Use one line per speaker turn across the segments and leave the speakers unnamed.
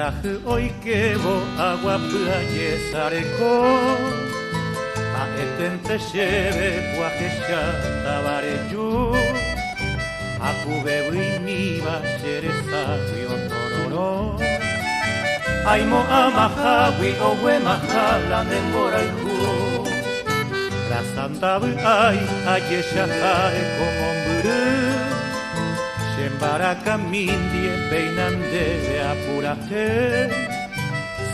Guarahu oikebo aguapyaye sareko Aetente shebe guajesha tabareyu Akube winiba sheresa tororo Aimo amahawi owe mahala nemboraihu Rasandabu ai ayesha hare komomburu Shembaraka mindie peinande apurate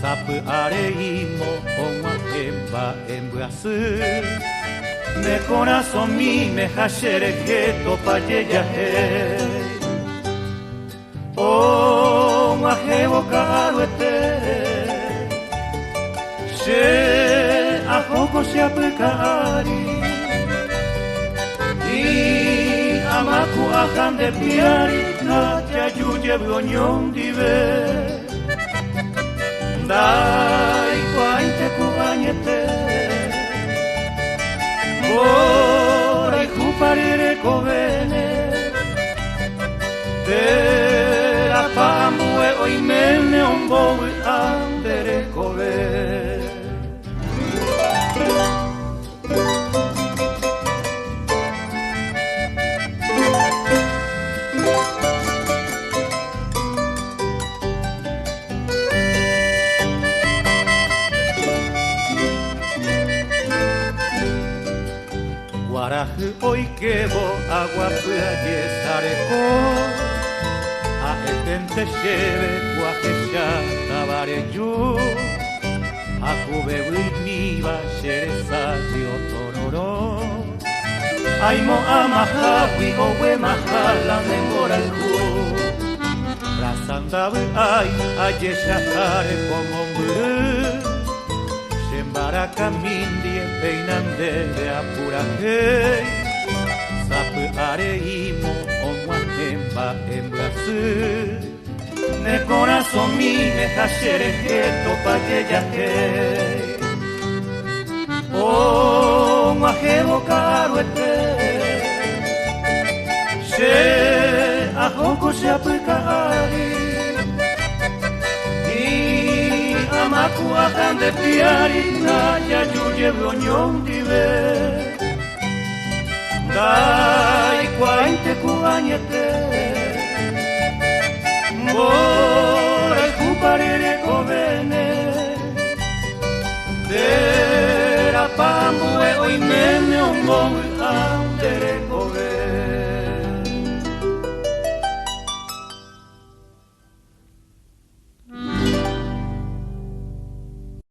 Sapu areimo onwa emba embrasu Me corazón mi me hashere geto payeya he Onwa hebo karuete She ahoko shiapukari Amaku akan de piari Naja yuje bronyon dive Dai kwainte kubañete Korai kuparire kovene Tera pambue oimene ombowe andere kove Guarahu oikebo aguapyaye sareko Aetente shebe guajesha tabareyu Akube winiba sheresa tororo Aimo amahawi owe mahala nemboraihu Rasandabu ai ayesha hare komomburu Shembaraka mindie peinande de apurate Sapu areimo onwa emba embrasu Ne corazón mi me hashere geto payeya he Onwa hebo karuete She ahoko shiapukari Amaku akan de piari Naja yuje bronyon dive Dai kwainte kubañete Borai kuparire kovene Tera pambue oimene ombowe